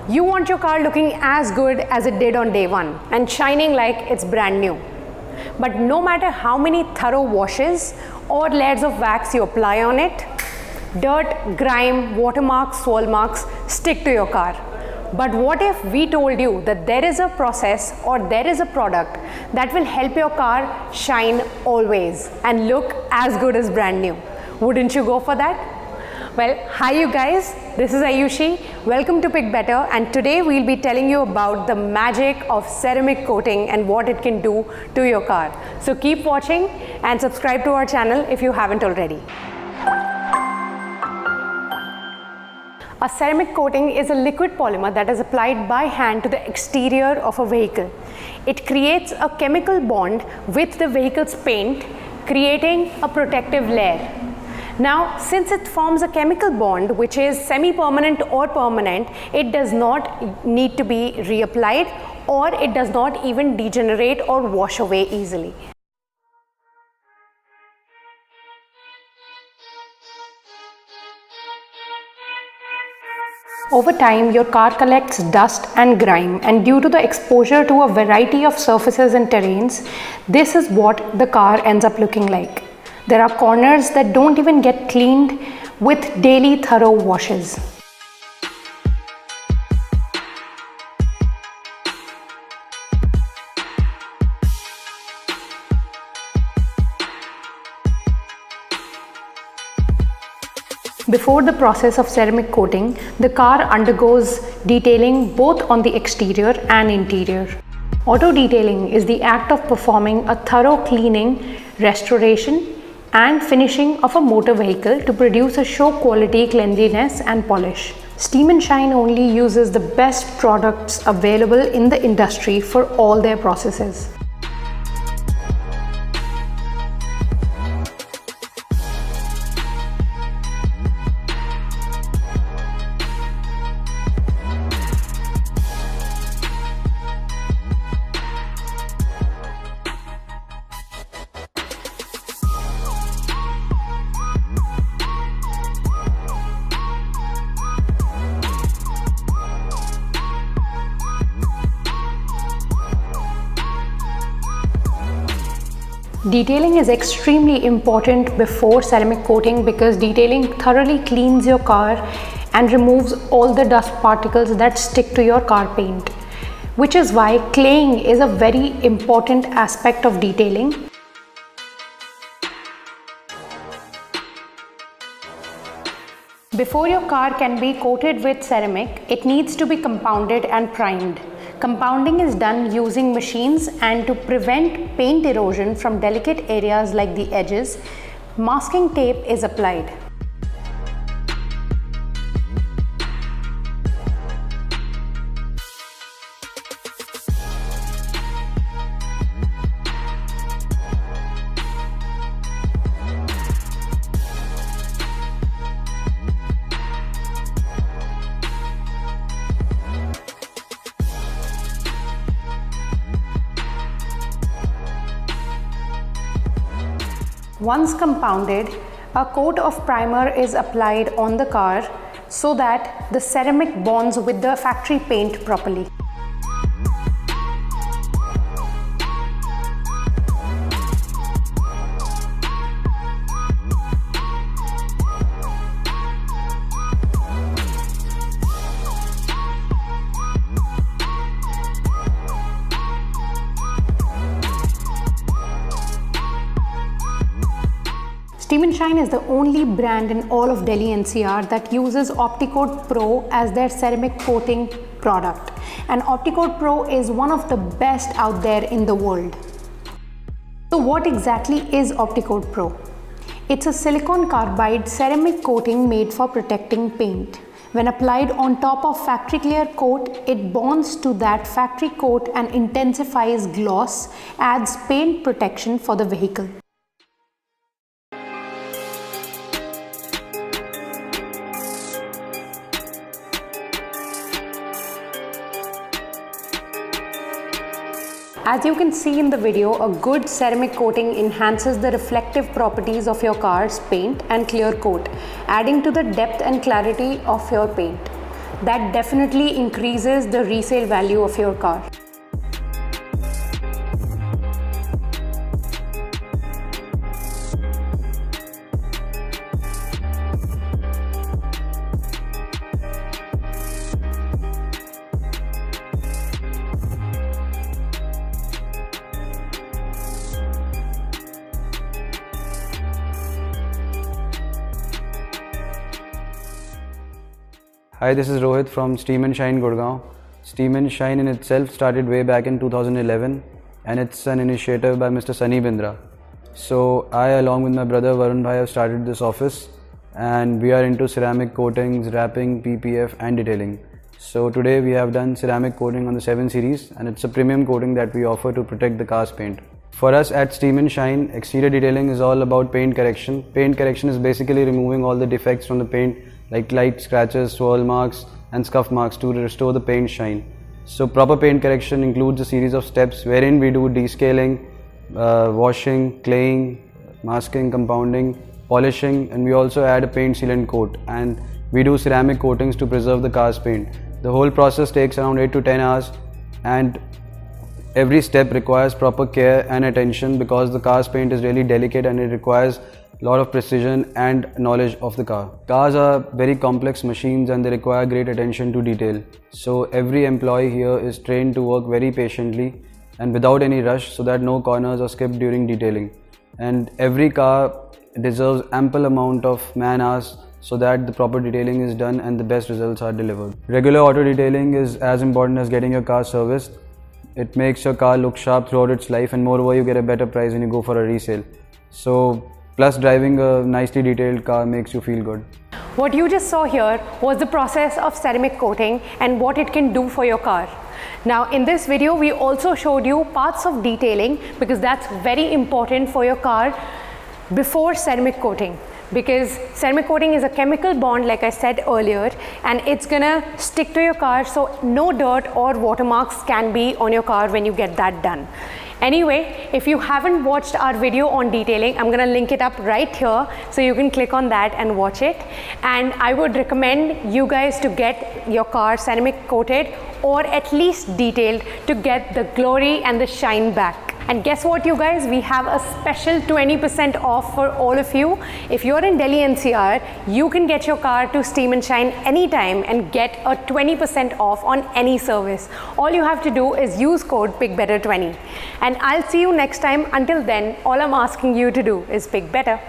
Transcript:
You want your car looking as good as it did on day one and shining like it's brand new. But no matter how many thorough washes or layers of wax you apply on it, dirt, grime, watermarks, swirl marks stick to your car. But what if we told you that there is a process or there is a product that will help your car shine always and look as good as brand new? Wouldn't you go for that? Well, hi you guys, this is Ayushi. Welcome to Pickbetter, and today we'll be telling you about the magic of ceramic coating and what it can do to your car. So keep watching and subscribe to our channel if you haven't already. A ceramic coating is a liquid polymer that is applied by hand to the exterior of a vehicle. It creates a chemical bond with the vehicle's paint, creating a protective layer. Now, since it forms a chemical bond which is semi-permanent or permanent, it does not need to be reapplied, or it does not even degenerate or wash away easily. Over time, your car collects dust and grime, and due to the exposure to a variety of surfaces and terrains, this is what the car ends up looking like. There are corners that don't even get cleaned with daily thorough washes. Before the process of ceramic coating, the car undergoes detailing both on the exterior and interior. Auto detailing is the act of performing a thorough cleaning, restoration, and finishing of a motor vehicle to produce a show quality cleanliness and polish. Steam and Shine only uses the best products available in the industry for all their processes. Detailing is extremely important before ceramic coating because detailing thoroughly cleans your car and removes all the dust particles that stick to your car paint, which is why claying is a very important aspect of detailing. Before your car can be coated with ceramic, it needs to be compounded and primed. Compounding is done using machines, and to prevent paint erosion from delicate areas like the edges, masking tape is applied. Once compounded, a coat of primer is applied on the car so that the ceramic bonds with the factory paint properly. Steam and Shine is the only brand in all of Delhi NCR that uses OptiCoat Pro as their ceramic coating product. And OptiCoat Pro is one of the best out there in the world. So what exactly is OptiCoat Pro? It's a silicon carbide ceramic coating made for protecting paint. When applied on top of factory clear coat, it bonds to that factory coat and intensifies gloss, adds paint protection for the vehicle. As you can see in the video, a good ceramic coating enhances the reflective properties of your car's paint and clear coat, adding to the depth and clarity of your paint. that definitely increases the resale value of your car. Hi, this is Rohit from Steam and Shine Gurgaon. Steam and Shine in itself started way back in 2011 and it's an initiative by Mr. Sunny Bindra. So I along with my brother Varun Bhai have started this office and we are into ceramic coatings, wrapping, PPF and detailing. So today we have done ceramic coating on the 7 series and it's a premium coating that we offer to protect the car's paint. For us at Steam and Shine, exterior detailing is all about paint correction. Paint correction is basically removing all the defects from the paint like light scratches, swirl marks and scuff marks to restore the paint shine. So proper paint correction includes a series of steps wherein we do descaling, washing, claying, masking, compounding, polishing, and we also add a paint sealant coat, and we do ceramic coatings to preserve the car's paint. The whole process takes around 8 to 10 hours and every step requires proper care and attention because the car's paint is really delicate and it requires a lot of precision and knowledge of the car. Cars are very complex machines and they require great attention to detail. So every employee here is trained to work very patiently and without any rush so that no corners are skipped during detailing. And every car deserves ample amount of man hours so that the proper detailing is done and the best results are delivered. Regular auto detailing is as important as getting your car serviced. It makes your car look sharp throughout its life and moreover you get a better price when you go for a resale. So plus driving a nicely detailed car makes you feel good. What you just saw here was the process of ceramic coating and what it can do for your car. Now in this video we also showed you parts of detailing because that's very important for your car before ceramic coating. Because ceramic coating is a chemical bond like I said earlier and it's gonna stick to your car so no dirt or watermarks can be on your car when you get that done. Anyway, if you haven't watched our video on detailing, I'm gonna link it up right here so you can click on that and watch it. And I would recommend you guys to get your car ceramic coated or at least detailed to get the glory and the shine back. And guess what you guys, we have a special 20% off for all of you. If you're in Delhi NCR, you can get your car to Steam and Shine anytime and get a 20% off on any service. All you have to do is use code Pickbetter20. And I'll see you next time. Until then, all I'm asking you to do is pick better.